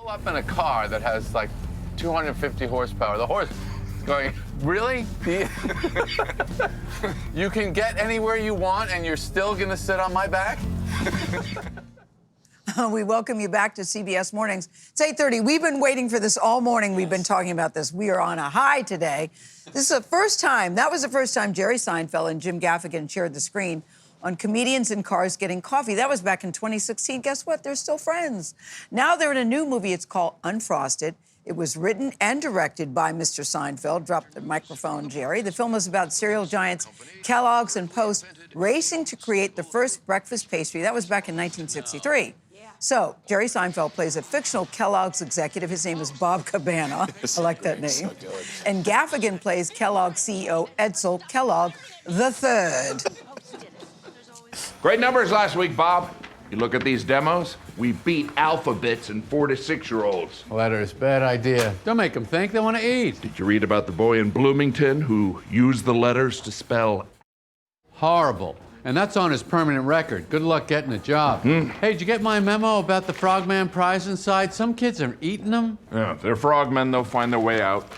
Pull up in a car that has like 250 horsepower. The horse going, really? You can get anywhere you want and you're still gonna sit on my back? We welcome you back to CBS Mornings. It's 8:30. We've been waiting for this all morning. We've been talking about this. We are on a high today. This is the first time, that was the first time Jerry Seinfeld and Jim Gaffigan shared the screen on Comedians in Cars Getting Coffee. That was back in 2016. Guess what? They're still friends. Now they're in a new movie. It's called Unfrosted. It was written and directed by Mr. Seinfeld. Drop the microphone, Jerry. The film is about cereal giants Kellogg's and Post racing to create the first breakfast pastry. That was back in 1963. So, Jerry Seinfeld plays a fictional Kellogg's executive. His name is Bob Cabana. I like that name. So good. And Gaffigan plays Kellogg CEO Edsel Kellogg III. Great numbers last week, Bob. You look at these demos, we beat alphabets in 4 to 6 year olds. Letters, bad idea. Don't make them think they want to eat. Did you read about the boy in Bloomington who used the letters to spell? Horrible. And that's on his permanent record. Good luck getting a job. Hey, did you get my memo about the Frogman prize inside? Some kids are eating them. Yeah, if they're frogmen, they'll find their way out.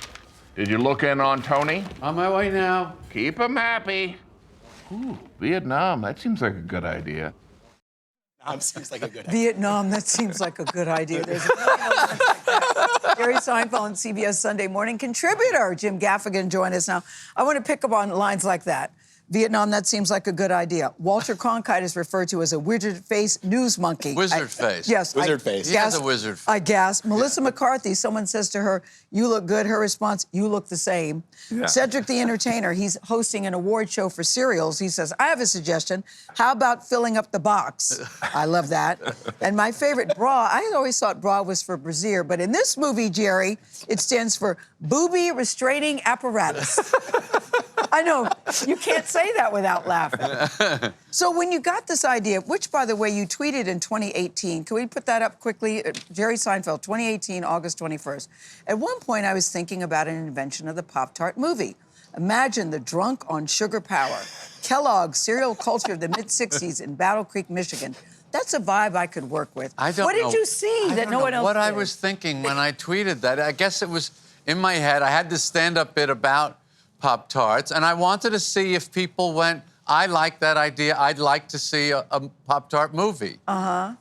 Did you look in on Tony? On my way now. Keep him happy. Ooh, Vietnam, that seems like a good idea. Seems like a good idea. Vietnam, that seems like a good idea. There's a million elements like that. Jerry Seinfeld and CBS Sunday Morning contributor Jim Gaffigan join us now. I want to pick up on lines like that. Vietnam, that seems like a good idea. Walter Cronkite is referred to as a wizard-face news monkey. Wizard face. Yes. Wizard face. He has a wizard face. I gasped. Melissa McCarthy, someone says to her, "You look good." Her response, "You look the same." Yeah. Cedric the Entertainer, he's hosting an award show for cereals. He says, "I have a suggestion. How about filling up the box?" I love that. And my favorite, bra. I always thought bra was for brassiere, but in this movie, Jerry, it stands for booby restraining apparatus. I know, you can't say that without laughing. So when you got this idea, which, by the way, you tweeted in 2018, can we put that up quickly? Jerry Seinfeld, 2018, August 21st. At one point, I was thinking about an invention of the Pop-Tart movie. Imagine the drunk on sugar power, Kellogg's cereal culture of the mid-'60s in Battle Creek, Michigan. That's a vibe I could work with. What did you see that no one else What did? I was thinking when I tweeted that, I guess it was in my head. I had this stand-up bit about Pop-Tarts, and I wanted to see if people went, I like that idea, I'd like to see a Pop-Tart movie. I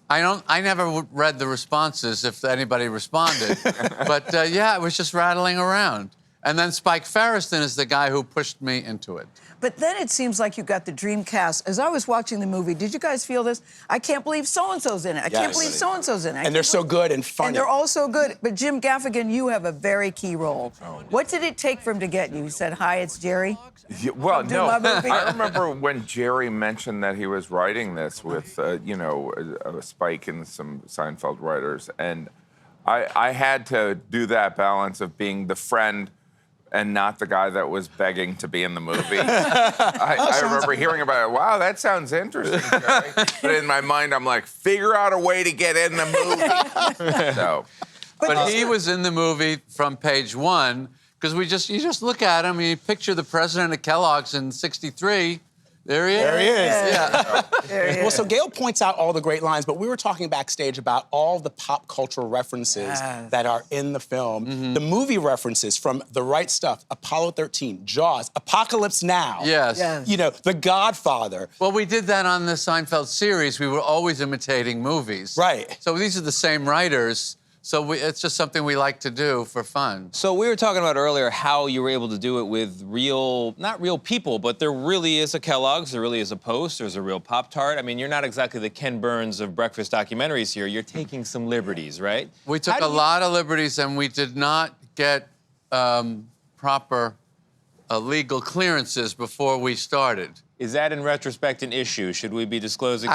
never read the responses if anybody responded, but yeah, it was just rattling around. And then Spike Feresten is the guy who pushed me into it. But then it seems like you got the dream cast. As I was watching the movie, did you guys feel this? I can't believe so-and-so's in it. I can't believe so-and-so's in it. And they're so good and funny. And they're all so good. But Jim Gaffigan, you have a very key role. What did it take for him to get you? He said, "Hi, it's Jerry." Yeah, well, Do no. my movie. I remember when Jerry mentioned that he was writing this with, Spike and some Seinfeld writers, and I had to do that balance of being the friend and not the guy that was begging to be in the movie. I remember hearing about it. Wow, that sounds interesting, Jerry. But in my mind, I'm like, figure out a way to get in the movie. So, But he was in the movie from page one, because you just look at him, and you picture the president of Kellogg's in '63. There he is. There he is. Yeah. There he is. Well, so Gayle points out all the great lines, but we were talking backstage about all the pop cultural references that are in the film. The movie references from The Right Stuff, Apollo 13, Jaws, Apocalypse Now. Yes. You know, The Godfather. Well, we did that on the Seinfeld series. We were always imitating movies. Right. So these are the same writers. So it's just something we like to do for fun. So we were talking about earlier how you were able to do it with not real people, but there really is a Kellogg's, there really is a Post, there's a real Pop-Tart. I mean, you're not exactly the Ken Burns of breakfast documentaries here. You're taking some liberties, right? We took a lot of liberties, and we did not get proper legal clearances before we started. Is that, in retrospect, an issue? Should we be disclosing?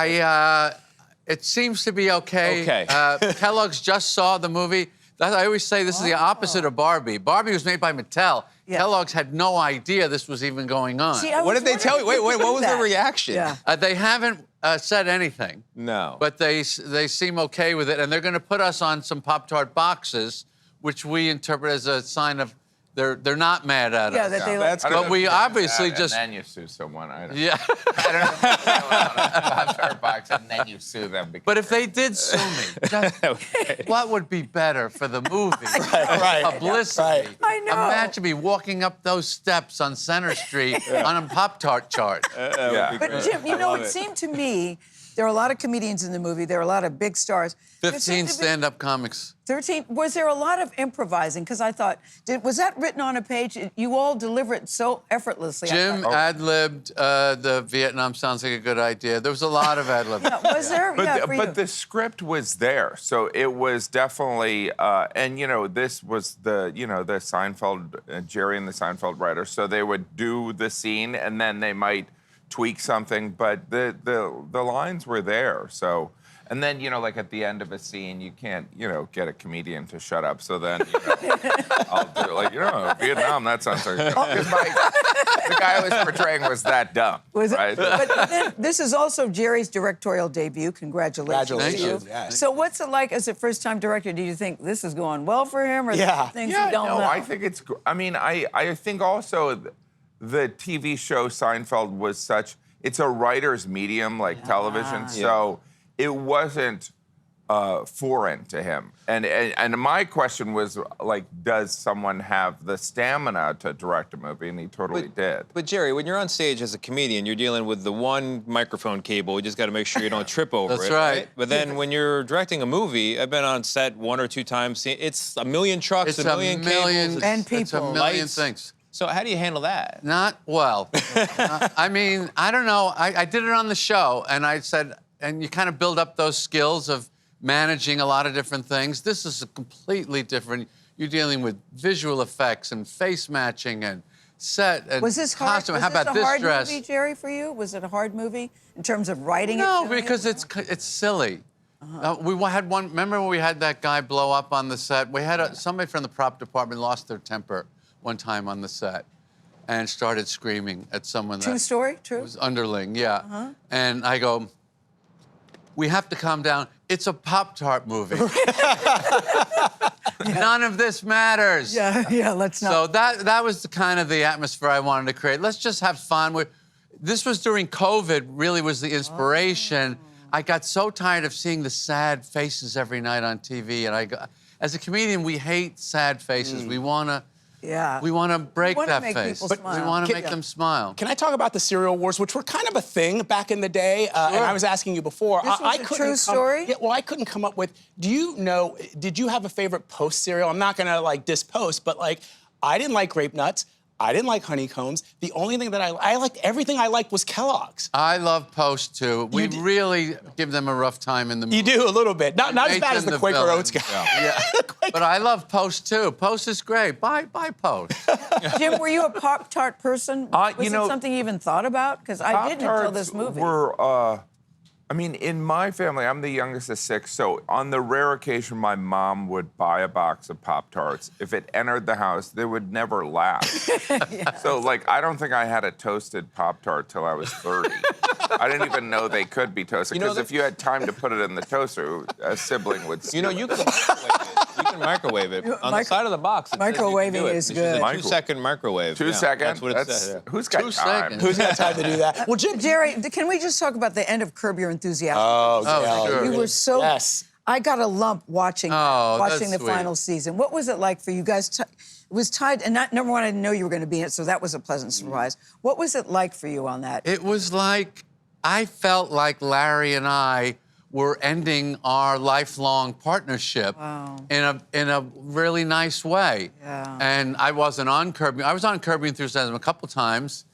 It seems to be okay. Okay. Kellogg's just saw the movie. I always say this is the opposite of Barbie. Barbie was made by Mattel. Yeah. Kellogg's had no idea this was even going on. See, what did they tell you? Wait, what was their reaction? Yeah. They haven't said anything. No. But they seem okay with it, and they're going to put us on some Pop-Tart boxes, which we interpret as a sign of they're not mad at Yeah, us. that they That's like. But we obviously and just then you sue someone. I don't, yeah. I don't know if you go on a Pop-Tart box and then you sue them. Because But if they did sue me, just, what would be better for the movie? Right. Publicity. Right. I know. Imagine me walking up those steps on Center Street on a Pop-Tart chart. yeah. But Jim, you know, it seemed to me there are a lot of comedians in the movie. There are a lot of big stars. There 15 seemed to be- stand-up comics. 13. Was there a lot of improvising? Because I thought, was that written on a page? You all deliver it so effortlessly. I Jim thought. ad-libbed the Vietnam sounds like a good idea. There was a lot of ad-lib. Was there? But, yeah, the, for but you. the script was there, so it was definitely, and you know, this was the, you know, the Seinfeld, Jerry and the Seinfeld writers, so they would do the scene and then they might tweak something, but the lines were there, so. And then, you know, like at the end of a scene, you can't, you know, get a comedian to shut up. So then, you know, I'll do it like, you know, Vietnam, that sounds like. Because the guy I was portraying was that dumb. Was it? Right? But then, this is also Jerry's directorial debut. Congratulations. Congratulations, to you. yes. So what's it like as a first-time director? Do you think this is going well for him, or Yeah. things Yeah, you don't no, know? I think it's. I mean, I think also the TV show Seinfeld was such. It's a writer's medium like television, so it wasn't foreign to him. And my question was like, does someone have the stamina to direct a movie? And he totally did. But Jerry, when you're on stage as a comedian, you're dealing with the one microphone cable. You just got to make sure you don't trip over That's it. right. But then when you're directing a movie, I've been on set 1 or 2 times. It's a million trucks, It's a million cables. And It's a people. million Lights. things. So how do you handle that? Not well. I mean, I don't know. I did it on the show, and I said, and you kind of build up those skills of managing a lot of different things. This is a completely different. You're dealing with visual effects and face matching and set and Was this hard? costume. Was How this about a this hard dress? movie, Jerry, for you? Was it a hard movie in terms of writing it? No, doing it? because it's silly. We had one. Remember when we had that guy blow up on the set? We had somebody from the prop department lost their temper one time on the set, and started screaming at someone. True that story? True? was underling, yeah. And I go, we have to calm down. It's a Pop-Tart movie. None of this matters. Yeah, let's not. So that was the kind of the atmosphere I wanted to create. Let's just have fun. This was during COVID, really was the inspiration. I got so tired of seeing the sad faces every night on TV, and as a comedian, we hate sad faces. We want to break wanna that make face. people We smile. want to Can- make them smile. Can I talk about the cereal wars, which were kind of a thing back in the day? And I was asking you before. This was I a couldn't true come- story? Yeah, well, I couldn't come up with. Did you have a favorite Post cereal? I'm not gonna like diss Post, but like, I didn't like Grape Nuts. I didn't like honeycombs. The only thing that I liked, everything I liked was Kellogg's. I love Post too. We really give them a rough time in the movie. You do a little bit. Not as Make bad as them the Quaker villain. Oats guy. Yeah. But I love Post too. Post is great. Buy Post. Jim, were you a Pop-Tart person? Was you it know, something you even thought about? Because I didn't until Pop-Tarts this movie. were, I mean, in my family, I'm the youngest of 6, so on the rare occasion my mom would buy a box of Pop-Tarts. If it entered the house, they would never last. So, like, I don't think I had a toasted Pop-Tart till I was 30. I didn't even know they could be toasted, You know, because if you had time to put it in the toaster, a sibling would steal You know, it. you can microwave it. You can microwave it. On the side of the box, it says you can Microwaving do it. is It's just good. a 2-second microwave. 2 Yeah, seconds? That's what it says. Yeah. Who's got 2 time? seconds. Who's got time to do that? Well, Jim. Jerry, can we just talk about the end of Curb Your Enthusiasm? Oh, Oh, sure. You were so. Yes. I got a lump watching Oh, watching the that's sweet. final season. What was it like for you guys? It was tied, and number one, I didn't know you were going to be in it, so that was a pleasant surprise. What was it like for you on that? It was like, I felt like Larry and I were ending our lifelong partnership in a really nice way. Yeah. And I wasn't on Curb. I was on Curb Your Enthusiasm a couple times,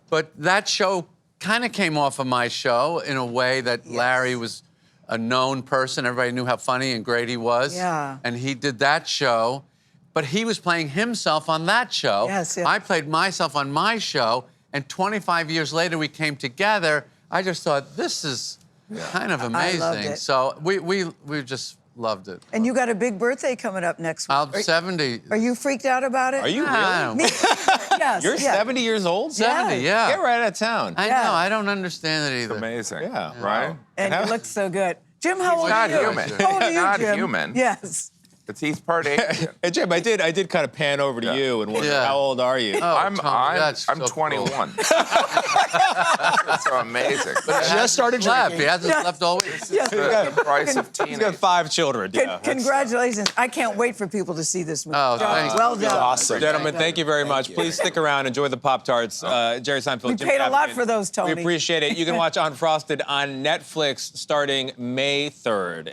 but that show kind of came off of my show in a way that Larry was a known person. Everybody knew how funny and great he was. Yeah. And he did that show, but he was playing himself on that show. Yes, yeah. I played myself on my show, and 25 years later we came together. I just thought, this is kind of amazing. loved it. So we just loved it. And you got a big birthday coming up next week. I'm 70. Are you freaked out about it? Are you I really? don't- Yes. You're yeah. 70 years old? 70, yeah. Get right out of town. I Yeah. know. I don't understand it either. Amazing. Yeah. Right? And you look so good. Jim, how old not are you? human. How old are you, Not Jim? human. Yes. He's part Asian. Hey, Jim, I did kind of pan over to you and wonder, Yeah. how old are you? Oh, I'm Tony, that's I'm so 21. cool. That's so amazing. Just started Left. drinking. He hasn't left all week. The price of He's got teenage. 5 children. Yeah. Congratulations. I can't wait for people to see this movie. Oh, thank you. Well done. Awesome. Gentlemen, thank you very much. Please stick around. Enjoy the Pop-Tarts. Jerry Seinfeld. We Jim paid a lot Gaffigan. for those, Tony. We appreciate it. You can watch Unfrosted on Netflix starting May 3rd.